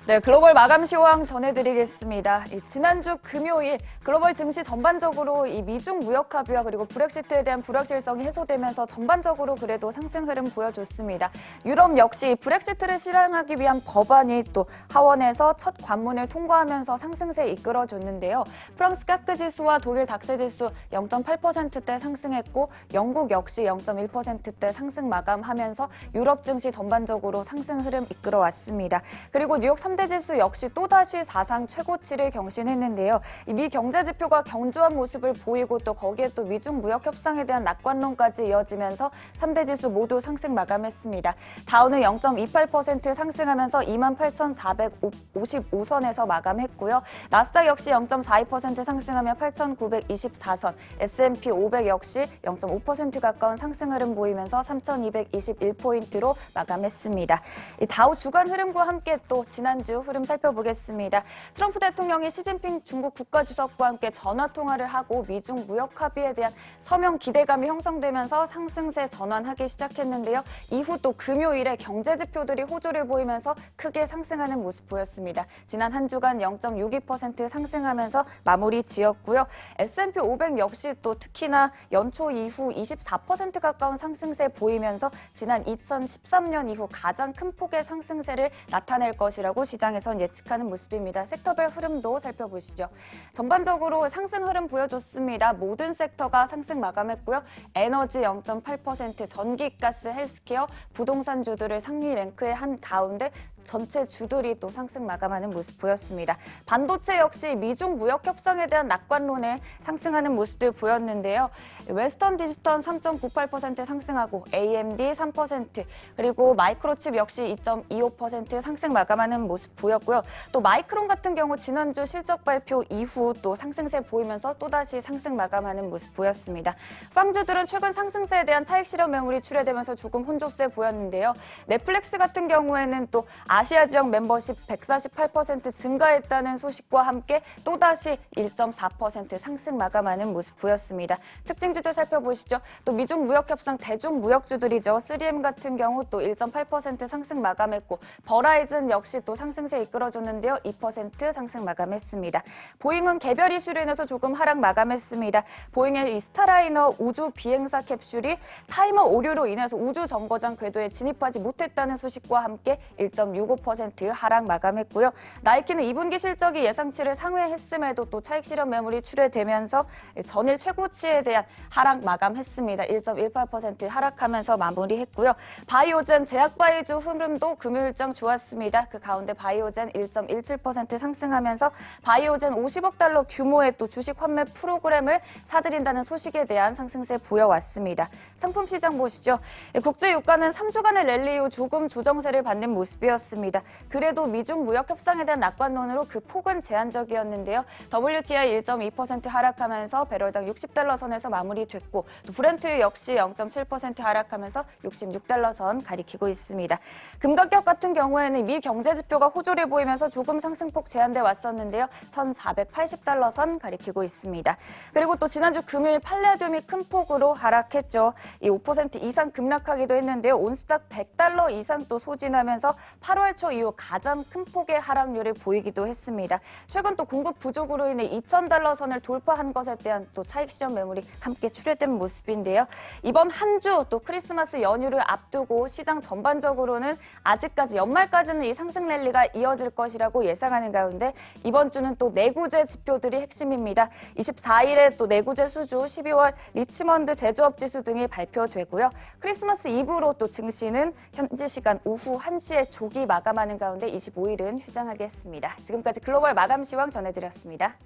네, 글로벌 마감 시황 전해드리겠습니다. 지난주 금요일 글로벌 증시 전반적으로 이 미중 무역 합의와 그리고 브렉시트에 대한 불확실성이 해소되면서 전반적으로 그래도 상승 흐름 보여줬습니다. 유럽 역시 브렉시트를 실행하기 위한 법안이 또 하원에서 첫 관문을 통과하면서 상승세 이끌어줬는데요. 프랑스 까크 지수와 독일 닥스 지수 0.8%대 상승했고 영국 역시 0.1%대 상승 마감하면서 유럽 증시 전반적으로 상승 흐름 이끌어왔습니다. 그리고 뉴욕 3대 지수 역시 또다시 사상 최고치를 경신했는데요. 미 경제 지표가 견조한 모습을 보이고 또 거기에 또 미중 무역 협상에 대한 낙관론까지 이어지면서 3대 지수 모두 상승 마감했습니다. 다우는 0.28% 상승하면서 28,455선에서 마감했고요. 나스닥 역시 0.42% 상승하며 8,924선, S&P 500 역시 0.5% 가까운 상승 흐름 보이면서 3,221포인트로 마감했습니다. 다우 주간 흐름과 함께 또 지난주 흐름 살펴보겠습니다. 트럼프 대통령이 시진핑 중국 국가주석과 함께 전화통화를 하고 미중 무역 합의에 대한 서명 기대감이 형성되면서 상승세 전환하기 시작했는데요. 이후 또 금요일에 경제 지표들이 호조를 보이면서 크게 상승하는 모습 보였습니다. 지난 한 주간 0.62% 상승하면서 마무리 지었고요. S&P 500 역시 또 특히나 연초 이후 24% 가까운 상승세 보이면서 지난 2013년 이후 가장 큰 폭의 상승세를 나타낼 것이라고 시장에선 예측하는 모습입니다. 섹터별 흐름도 살펴보시죠. 전반적으로 상승 흐름 보여줬습니다. 모든 섹터가 상승 마감했고요. 에너지 0.8%, 전기, 가스, 헬스케어, 부동산 주들을 상위 랭크에 한 가운데 전체 주들이 또 상승 마감하는 모습 보였습니다. 반도체 역시 미중 무역 협상에 대한 낙관론에 상승하는 모습들 보였는데요. 웨스턴 디지털 3.98% 상승하고 AMD 3%, 그리고 마이크로칩 역시 2.25% 상승 마감하는 모습 보였고요. 또 마이크론 같은 경우 지난주 실적 발표 이후 또 상승세 보이면서 또다시 상승 마감하는 모습 보였습니다. 빵주들은 최근 상승세에 대한 차익 실현 매물이 출회되면서 조금 혼조세 보였는데요. 넷플릭스 같은 경우에는 또 아시아 지역 멤버십 148% 증가했다는 소식과 함께 또다시 1.4% 상승 마감하는 모습 보였습니다. 특징주들 살펴보시죠. 또 미중 무역 협상 대중 무역주들이죠. 3M 같은 경우 또 1.8% 상승 마감했고 버라이즌 역시 또 상승세 이끌어줬는데요. 2% 상승 마감했습니다. 보잉은 개별 이슈로 인해서 조금 하락 마감했습니다. 보잉의 이 스타라이너 우주 비행사 캡슐이 타이머 오류로 인해서 우주 정거장 궤도에 진입하지 못했다는 소식과 함께 1.65% 하락 마감했고요. 나이키는 2분기 실적이 예상치를 상회했음에도 또 차익 실현 매물이 출회되면서 전일 최고치에 대한 하락 마감했습니다. 1.18% 하락하면서 마무리했고요. 바이오젠, 제약바이주 흐름도 금요일장 좋았습니다. 그 가운데 바이오젠 1.17% 상승하면서 바이오젠 50억 달러 규모의 또 주식 환매 프로그램을 사들인다는 소식에 대한 상승세 보여왔습니다. 상품 시장 보시죠. 국제 유가는 3주간의 랠리 이후 조금 조정세를 받는 모습이었습니다. 그래도 미중 무역 협상에 대한 낙관론으로 그 폭은 제한적이었는데요. WTI 1.2% 하락하면서 배럴당 60달러 선에서 마무리됐고 또 브렌트 역시 0.7% 하락하면서 66달러 선 가리키고 있습니다. 금 가격 같은 경우에는 미 경제 지표가 호조를 보이면서 조금 상승폭 제한돼 왔었는데요. 1,480달러 선 가리키고 있습니다. 그리고 또 지난주 금요일 팔레듐이 큰 폭으로 하락했죠. 이 5% 이상 급락하기도 했는데요. 온스당 100달러 이상 또 소진하면서 8월 초 이후 가장 큰 폭의 하락률을 보이기도 했습니다. 최근 또 공급 부족으로 인해 2,000달러 선을 돌파한 것에 대한 또 차익 실현 매물이 함께 출회된 모습인데요. 이번 한 주 또 크리스마스 연휴를 앞두고 시장 전반적으로는 아직까지 연말까지는 이 상승 랠리가 이어질 것이라고 예상하는 가운데 이번 주는 또 내구재 지표들이 핵심입니다. 24일에 또 내구재 수주, 12월 리치먼드 제조업 지수 등이 발표되고요. 크리스마스 이브로 또 증시는 현지 시간 오후 1시에 조기 마감하는 가운데 25일은 휴장하겠습니다. 지금까지 글로벌 마감 시황 전해드렸습니다.